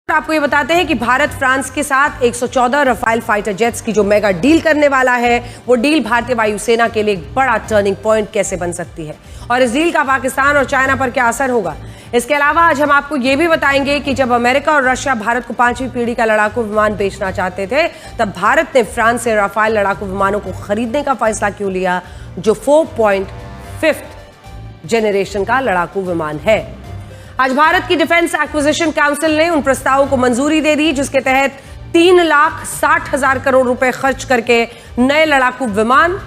आपको ये बताते हैं कि भारत फ्रांस के साथ 114 रफाल फाइटर जेट्स की जो मेगा डील करने वाला है, वो डील भारतीय वायुसेना के लिए एक बड़ा टर्निंग पॉइंट कैसे बन सकती है और इस डील का पाकिस्तान और चाइना पर क्या असर होगा। इसके अलावा आज हम आपको ये भी बताएंगे कि जब अमेरिका और रशिया भारत को 5वीं पीढ़ी का लड़ाकू विमान बेचना चाहते थे, तब भारत ने फ्रांस से रफाल लड़ाकू विमानों को खरीदने का फैसला क्यों लिया, जो 4.5th जेनरेशन का लड़ाकू विमान है। आज भारत की डिफेंस एक्विजिशन काउंसिल ने उन प्रस्तावों को मंजूरी दे दी जिसके तहत 3,60,000 करोड़ रुपए खर्च करके नए लड़ाकू विमान,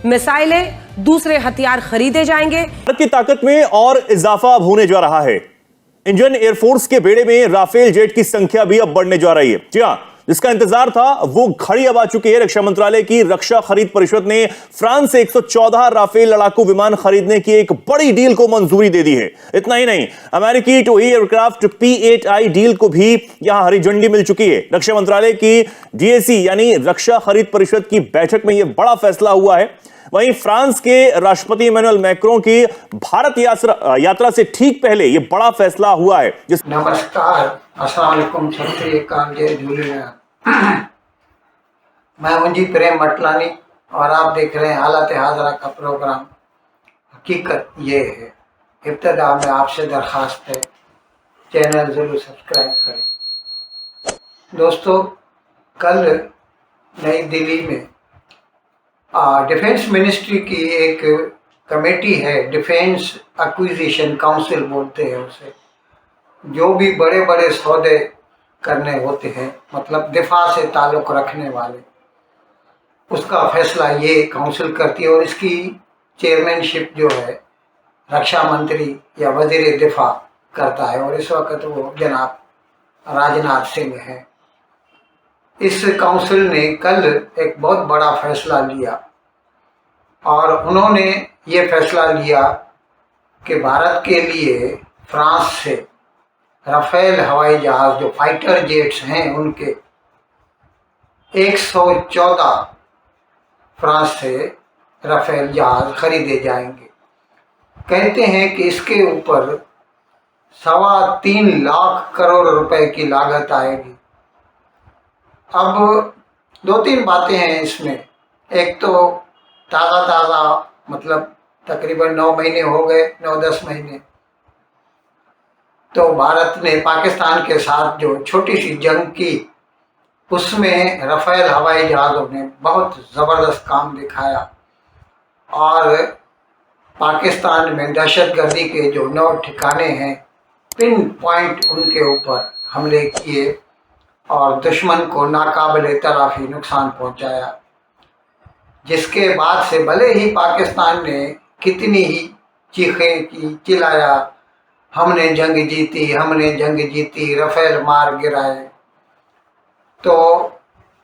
मिसाइलें, दूसरे हथियार खरीदे जाएंगे। भारत की ताकत में और इजाफा अब होने जा रहा है। इंडियन एयरफोर्स के बेड़े में राफेल जेट की संख्या भी अब बढ़ने जा रही है। जी हां, जिसका इंतजार था वो घड़ी अब आ चुकी है। रक्षा मंत्रालय की रक्षा खरीद परिषद ने फ्रांस से 114 राफेल लड़ाकू विमान खरीदने की एक बड़ी डील को मंजूरी दे दी है। इतना ही नहीं, अमेरिकी टोही एयरक्राफ्ट P-8I डील को भी यहां हरी झंडी मिल चुकी है। रक्षा मंत्रालय की DAC यानी रक्षा खरीद परिषद की बैठक में यह बड़ा फैसला हुआ है। वहीं फ्रांस के राष्ट्रपति इमैनुअल मैक्रों की भारत यात्रा से ठीक पहले यह बड़ा फैसला हुआ है। नमस्कार, अस्सलाम वालेकुम, सत श्री अकाल, जय झूलेलाल। मैं मुंजी प्रेम मटलानी और आप देख रहे हैं हालत हाजरा का प्रोग्राम। हकीकत ये है, इब्तदा में आपसे दरख्वास्त है, चैनल ज़रूर सब्सक्राइब करें। दोस्तों, कल नई दिल्ली में डिफेंस मिनिस्ट्री की एक कमेटी है, डिफेंस एक्विजिशन काउंसिल बोलते हैं उसे, जो भी बड़े बड़े सौदे करने होते हैं, मतलब दिफा से ताल्लुक़ रखने वाले, उसका फैसला ये काउंसिल करती है और इसकी चेयरमैनशिप जो है रक्षा मंत्री या वज़ीर दिफा करता है और इस वक्त वो जनाब राजनाथ सिंह हैं। इस काउंसिल ने कल एक बहुत बड़ा फैसला लिया और उन्होंने ये फैसला लिया कि भारत के लिए फ्रांस से राफेल हवाई जहाज़ जो फाइटर जेट्स हैं उनके 114 फ्रांस से राफेल जहाज़ खरीदे जाएंगे। कहते हैं कि इसके ऊपर 3.25 लाख करोड़ रुपए की लागत आएगी। अब 2-3 बातें हैं इसमें। एक तो ताज़ा मतलब तकरीबन 9 महीने हो गए, 9-10 महीने, तो भारत ने पाकिस्तान के साथ जो छोटी सी जंग की, उसमें राफेल हवाई जहाज़ों ने बहुत ज़बरदस्त काम दिखाया और पाकिस्तान में दहशतगर्दी के जो 9 ठिकाने हैं, पिन पॉइंट उनके ऊपर हमले किए और दुश्मन को नाकाबिले तराफी नुकसान पहुंचाया। जिसके बाद से भले ही पाकिस्तान ने कितनी ही चीखें की, चिल्लाया, हमने जंग जीती, हमने जंग जीती, राफेल मार गिराए, तो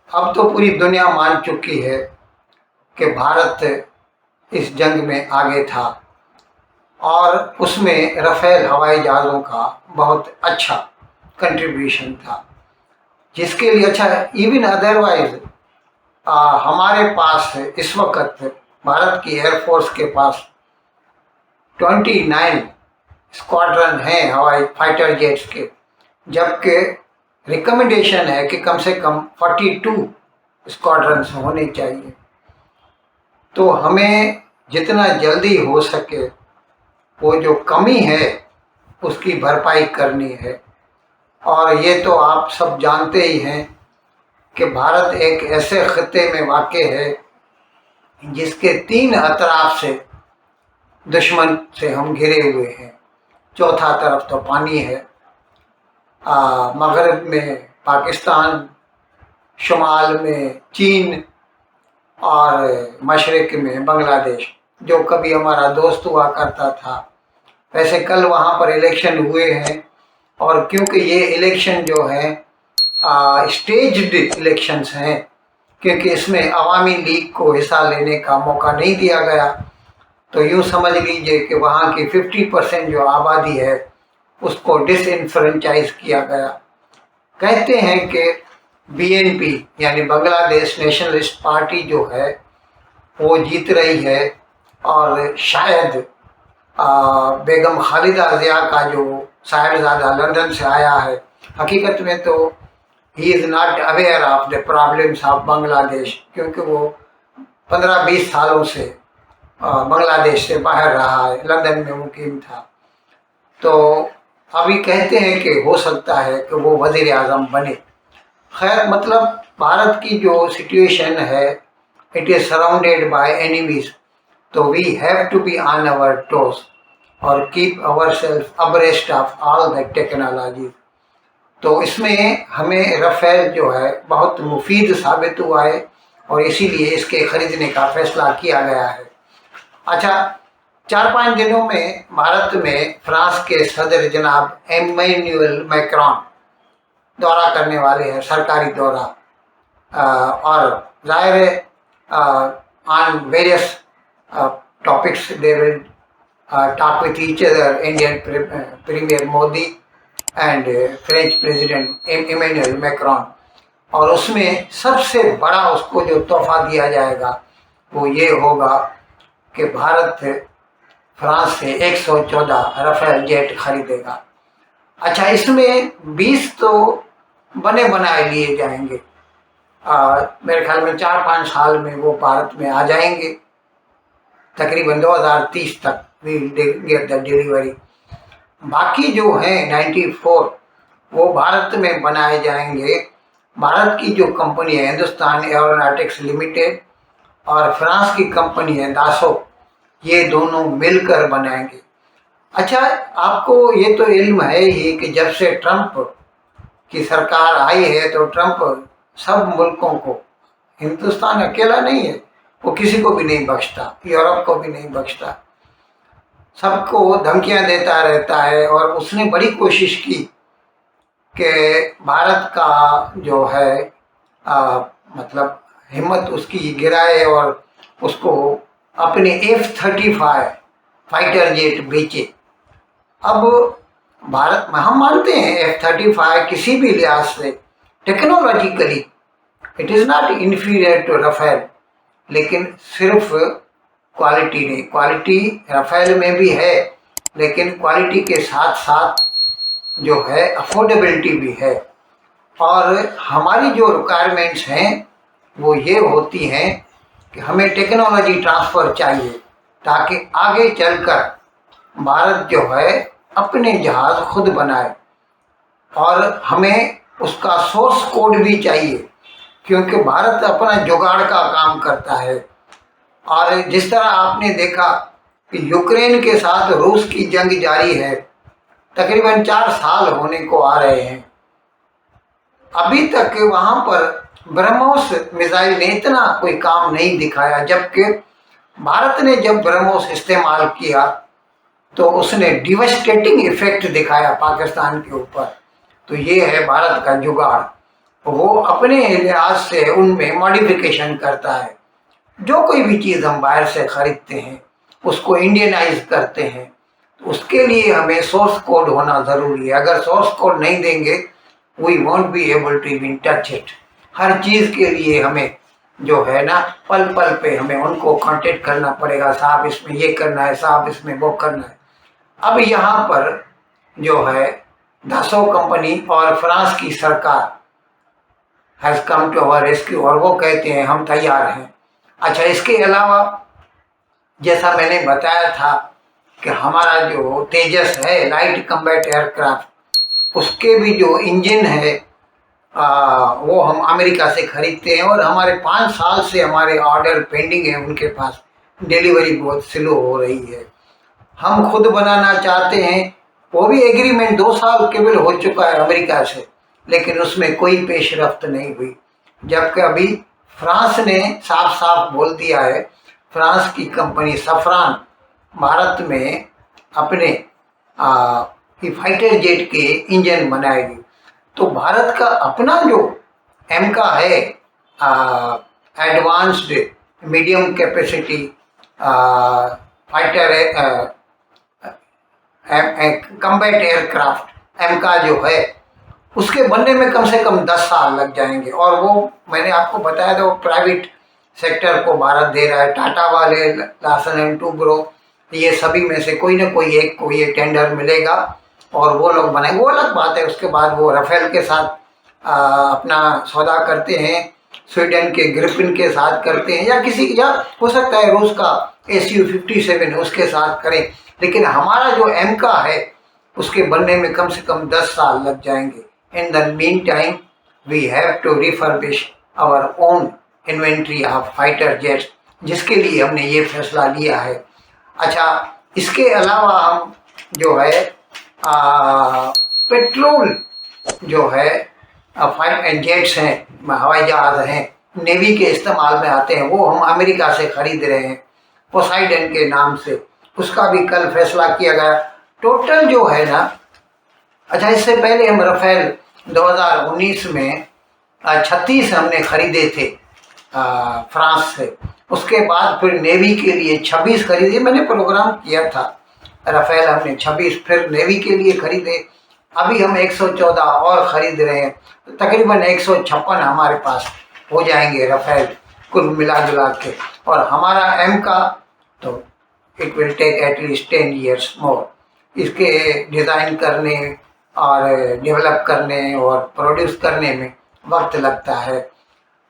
अब तो पूरी दुनिया मान चुकी है कि भारत इस जंग में आगे था और उसमें राफेल हवाई जहाज़ों का बहुत अच्छा कंट्रीब्यूशन था, जिसके लिए अच्छा इवन अदरवाइज हमारे पास इस वक्त भारत की एयरफोर्स के पास 29 स्क्वाड्रन हैं हवाई फाइटर जेट्स के, जबकि रिकमेंडेशन है कि कम से कम 42 स्क्वाड्रन्स होने चाहिए। तो हमें जितना जल्दी हो सके वो जो कमी है उसकी भरपाई करनी है। और ये तो आप सब जानते ही हैं कि भारत एक ऐसे खित्ते में वाक़ है जिसके 3 अतराफ से दुश्मन से हम घिरे हुए हैं। चौथा तरफ तो पानी है, मगरब में पाकिस्तान, शुमाल में चीन और मशरिक में बांग्लादेश, जो कभी हमारा दोस्त हुआ करता था। वैसे कल वहाँ पर इलेक्शन हुए हैं और क्योंकि ये इलेक्शन जो है स्टेज्ड इलेक्शंस हैं, क्योंकि इसमें अवामी लीग को हिस्सा लेने का मौका नहीं दिया गया, तो यूँ समझ लीजिए कि वहाँ की 50% जो आबादी है उसको डिसइनफ्रेंचाइज किया गया। कहते हैं कि BNP यानी बांग्लादेश नेशनलिस्ट पार्टी जो है वो जीत रही है और शायद बेगम खालिदा जिया का जो साहिबजादा लंदन से आया है हकीकत में तो he is not aware of the problems of Bangladesh, क्योंकि वो 15-20 सालों से बांग्लादेश से बाहर रहा है, लंदन में मुकीम था। तो अभी कहते हैं कि हो सकता है कि वो वज़ीर आज़म बने। खैर, मतलब भारत की जो सिचुएशन है, it is surrounded by enemies, तो we have to be on our toes और keep our self abreast of all the technology. तो इसमें हमें राफेल जो है बहुत मुफीद साबित हुआ है और इसीलिए इसके खरीदने का फैसला किया गया है। अच्छा, 4-5 दिनों में भारत में फ्रांस के सदर जनाब एमेन्युअल मैक्रॉन दौरा करने वाले हैं, सरकारी दौरा, और जाहिर है on various topics they will talk with each other, Indian premier Modi and French president Emmanuel Macron. और उसमें सबसे बड़ा उसको जो तोहफा दिया जाएगा वो ये होगा कि भारत फ्रांस से 114 राफेल जेट खरीदेगा। अच्छा, इसमें 20 तो बने बनाए लिए जाएंगे, मेरे ख्याल में 4-5 साल में वो भारत में आ जाएंगे, तकरीबन 2030 तक वी गेट द डिलीवरी। बाकी जो हैं 94 वो भारत में बनाए जाएंगे। भारत की जो कंपनी है हिंदुस्तान एरोनॉटिक्स लिमिटेड और फ्रांस की कंपनी है दासो, ये दोनों मिलकर बनाएंगे। अच्छा, आपको ये तो इल्म है ही कि जब से ट्रंप की सरकार आई है तो ट्रंप सब मुल्कों को, हिंदुस्तान अकेला नहीं है, वो किसी को भी नहीं बख्शता, यूरोप को भी नहीं बख्शता, सबको धमकियां देता रहता है। और उसने बड़ी कोशिश की कि भारत का जो है मतलब हिम्मत उसकी गिराए और उसको अपने F-35 फाइटर जेट बेचे। अब भारत में हम मानते हैं F-35 किसी भी लिहाज से technologically it is not inferior to Rafale, लेकिन सिर्फ क्वालिटी नहीं, क्वालिटी राफेल में भी है, लेकिन क्वालिटी के साथ साथ जो है अफोर्डेबिलिटी भी है। और हमारी जो रिक्वायरमेंट्स हैं वो ये होती हैं कि हमें टेक्नोलॉजी ट्रांसफ़र चाहिए ताकि आगे चलकर भारत जो है अपने जहाज़ खुद बनाए। और हमें उसका सोर्स कोड भी चाहिए, क्योंकि भारत अपना जुगाड़ का काम करता है। और जिस तरह आपने देखा कि यूक्रेन के साथ रूस की जंग जारी है, तकरीबन 4 साल होने को आ रहे हैं, अभी तक वहाँ पर ब्रह्मोस मिसाइल ने इतना कोई काम नहीं दिखाया, जबकि भारत ने जब ब्रह्मोस इस्तेमाल किया तो उसने डिवास्टेटिंग इफेक्ट दिखाया पाकिस्तान के ऊपर। तो ये है भारत का जुगाड़, वो अपने लिहाज से उनमें मॉडिफिकेशन करता है। जो कोई भी चीज़ हम बाहर से खरीदते हैं उसको इंडियनाइज करते हैं, तो उसके लिए हमें सोर्स कोड होना ज़रूरी है। अगर सोर्स कोड नहीं देंगे we won't be able to even touch it. हर चीज़ के लिए हमें जो है ना पल पल पे हमें उनको कांटेक्ट करना पड़ेगा, साहब इसमें ये करना है, साहब इसमें वो करना है। अब यहाँ पर जो है दासो कंपनी और फ्रांस की सरकार has come to our rescue और वो कहते हैं हम तैयार हैं। अच्छा, इसके अलावा जैसा मैंने बताया था कि हमारा जो तेजस है लाइट कम्बैट एयरक्राफ्ट, उसके भी जो इंजन है वो हम अमेरिका से खरीदते हैं और हमारे 5 साल से हमारे ऑर्डर पेंडिंग है उनके पास, डिलीवरी बहुत स्लो हो रही है। हम खुद बनाना चाहते हैं, वो भी एग्रीमेंट 2 साल केवल हो चुका है अमेरिका से, लेकिन उसमें कोई पेशरफ्त नहीं हुई। जबकि अभी फ्रांस ने साफ साफ बोल दिया है, फ्रांस की कंपनी सफरान भारत में अपने फाइटर जेट के इंजन बनाएगी। तो भारत का अपना जो एमका है, advanced medium capacity fighter combat aircraft AMCA जो है, उसके बनने में कम से कम 10 साल लग जाएंगे। और वो मैंने आपको बताया था वो प्राइवेट सेक्टर को भारत दे रहा है, टाटा वाले, लार्सन एंड टूब्रो, ये सभी में से कोई ना कोई एक को ये टेंडर मिलेगा और वो लोग बनाए, वो अलग बात है। उसके बाद वो राफेल के साथ अपना सौदा करते हैं, स्वीडन के ग्रिफिन के साथ करते हैं, या किसी या हो सकता है रूस का Su-57 उसके साथ करें। लेकिन हमारा जो एम का है उसके बनने में कम से कम 10 साल लग जाएंगे। In the meantime we have to refurbish our own inventory of fighter jets, जिसके लिए हमने ये फैसला लिया है। अच्छा, इसके अलावा हम जो है पेट्रोल जो है फाइटर जेट्स हैं, हवाई जहाज हैं, नेवी के इस्तेमाल में आते हैं, वो हम अमेरिका से खरीद रहे हैं पोसाइडन के नाम से। उसका भी कल फैसला किया गया। टोटल जो है ना, अच्छा इससे पहले हम राफेल 2019 में 36 हमने खरीदे थे फ्रांस से। उसके बाद फिर नेवी के लिए 26 खरीदे, मैंने प्रोग्राम किया था। राफेल हमने 26 फिर नेवी के लिए खरीदे। अभी हम 114 और खरीद रहे हैं, तकरीबन 156 हमारे पास हो जाएंगे राफेल कुल मिला जुला के। और हमारा एम का तो it will take at least 10 years more. इसके डिज़ाइन करने और डेवलप करने और प्रोड्यूस करने में वक्त लगता है।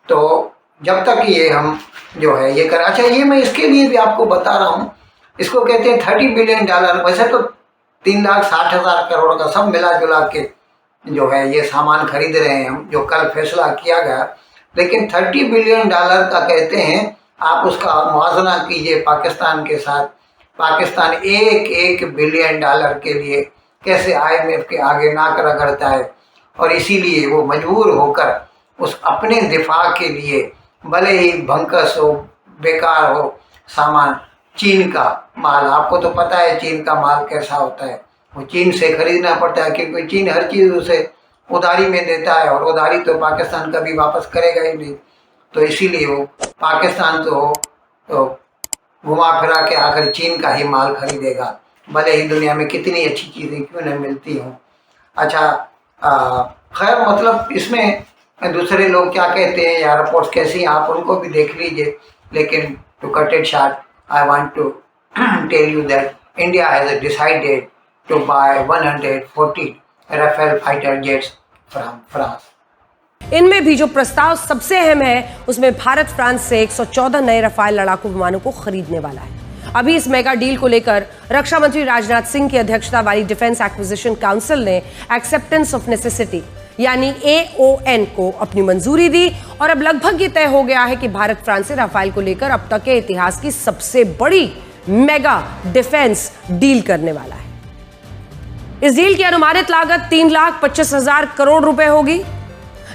तो जब तक ये हम जो है ये कर, अच्छा ये मैं इसके लिए भी आपको बता रहा हूँ, इसको कहते हैं $30 billion। वैसे तो 3,60,000 करोड़ का सब मिला जुला के जो है ये सामान खरीद रहे हैं हम, जो कल फैसला किया गया। लेकिन $30 billion का कहते हैं, आप उसका मुआवजा कीजिए पाकिस्तान के साथ। पाकिस्तान $1 billion के लिए कैसे IMF के आगे नाक रगड़ता है, और इसीलिए वो मजबूर होकर उस अपने दिफा के लिए, भले ही भंकस हो बेकार हो सामान, चीन का माल, आपको तो पता है चीन का माल कैसा होता है, वो चीन से खरीदना पड़ता है, क्योंकि चीन हर चीज़ उसे उधारी में देता है, और उधारी तो पाकिस्तान कभी वापस करेगा ही नहीं। तो इसीलिए वो पाकिस्तान तो घुमा फिरा के आकर चीन का ही माल खरीदेगा, भले ही दुनिया में कितनी अच्छी चीज़ें क्यों न मिलती हों। अच्छा खैर, मतलब इसमें दूसरे लोग क्या कहते हैं या रिपोर्ट्स कैसी हैं, आप उनको भी देख लीजिए। लेकिन to cut it short, I want to tell you that India has decided to buy 140 Rafale fighter jets from France. इनमें भी जो प्रस्ताव सबसे अहम है, उसमें भारत फ्रांस से 114 नए रफाल लड़ाकू विमानों को खरीदने वाला है। अभी इस मेगा डील को लेकर रक्षा मंत्री राजनाथ सिंह की अध्यक्षता वाली डिफेंस एक्विजिशन काउंसिल ने एक्सेप्टेंस ऑफ नेसेसिटी यानी AON को अपनी मंजूरी दी, और अब लगभग ये तय हो गया है कि भारत फ्रांस से राफेल को लेकर अब तक के इतिहास की सबसे बड़ी मेगा डिफेंस डील करने वाला है। इस डील की अनुमानित लागत 3,25,000 करोड़ रुपए होगी,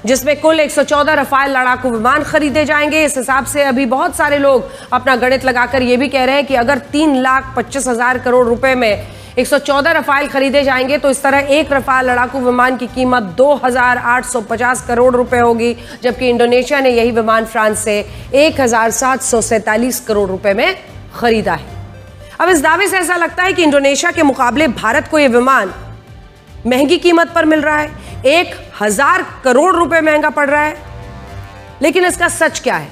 जिसमें कुल 114 रफाल लड़ाकू विमान खरीदे जाएंगे। इस हिसाब से अभी बहुत सारे लोग अपना गणित लगाकर यह भी कह रहे हैं कि अगर 3,25,000 करोड़ रुपए में 114 रफाल खरीदे जाएंगे तो इस तरह एक रफाल लड़ाकू विमान की कीमत 2,850 करोड़ रुपए होगी, जबकि इंडोनेशिया ने यही विमान फ्रांस से 1,747 करोड़ रुपए में खरीदा है। अब इस दावे से ऐसा लगता है कि इंडोनेशिया के मुकाबले भारत को यह विमान महंगी कीमत पर मिल रहा है, 1,000 करोड़ रुपए महंगा पड़ रहा है। लेकिन इसका सच क्या है?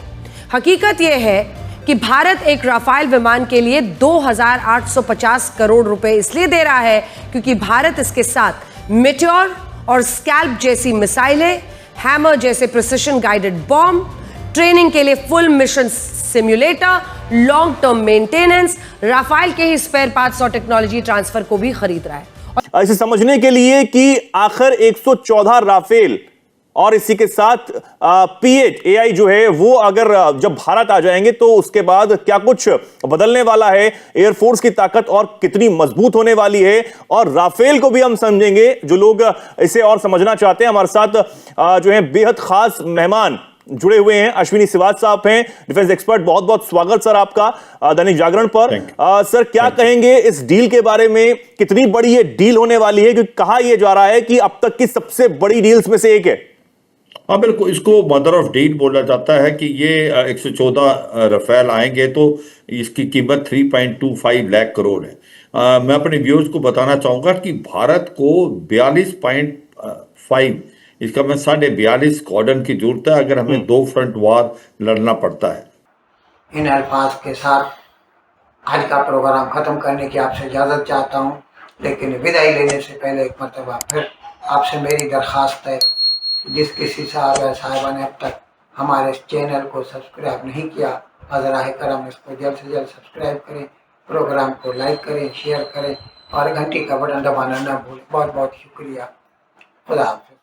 हकीकत यह है कि भारत एक राफेल विमान के लिए 2,850 करोड़ रुपए इसलिए दे रहा है क्योंकि भारत इसके साथ मेटियोर और स्कैल्प जैसी मिसाइलें, हैमर जैसे प्रिसिशन गाइडेड बॉम्ब, ट्रेनिंग के लिए full mission simulator, long term maintenance, Rafale के ही स्पेयर पार्ट्स और टेक्नोलॉजी ट्रांसफर को भी खरीद रहा है। इसे समझने के लिए कि आखिर 114 राफेल और इसी के साथ P-8 AI जो है वो अगर जब भारत आ जाएंगे तो उसके बाद क्या कुछ बदलने वाला है, एयरफोर्स की ताकत और कितनी मजबूत होने वाली है, और राफेल को भी हम समझेंगे। जो लोग इसे और समझना चाहते हैं, हमारे साथ जो है बेहद खास मेहमान जुड़े हुए हैं। अश्विनी सिवाज साहब हैं, डिफेंस एक्सपर्ट। बहुत बहुत स्वागत सर आपका दैनिक जागरण पर। सर क्या कहेंगे इस डील के बारे में, कितनी बड़ी ये डील होने वाली है, क्योंकि कहा यह जा रहा है कि अब तक की सबसे बड़ी डील्स में से एक है। हाँ बिल्कुल, इसको मदर ऑफ डील बोला जाता है कि ये 114 राफेल आएंगे तो इसकी कीमत 3.25 लाख करोड़ है। मैं अपने व्यूअर्स को बताना चाहूँगा कि भारत को 42.5 इसका मैं 42.5 स्क्वाड्रन की जरूरत है अगर हमें 2 फ्रंट वार लड़ना पड़ता है। इन अल्फाज के साथ आज का प्रोग्राम खत्म करने की आपसे इजाज़त चाहता हूँ। लेकिन विदाई लेने से पहले एक मरतबा फिर आपसे मेरी दरख्वास्त है कि जिस किसी साहब या साहिबा ने अब तक हमारे इस चैनल को सब्सक्राइब नहीं किया, हज़राए करम इसको जल्द से जल्द सब्सक्राइब करें, प्रोग्राम को लाइक करें, शेयर करें और घंटी का बटन दबाना ना भूलें। बहुत बहुत शुक्रिया। खुदा हाफ़िज़।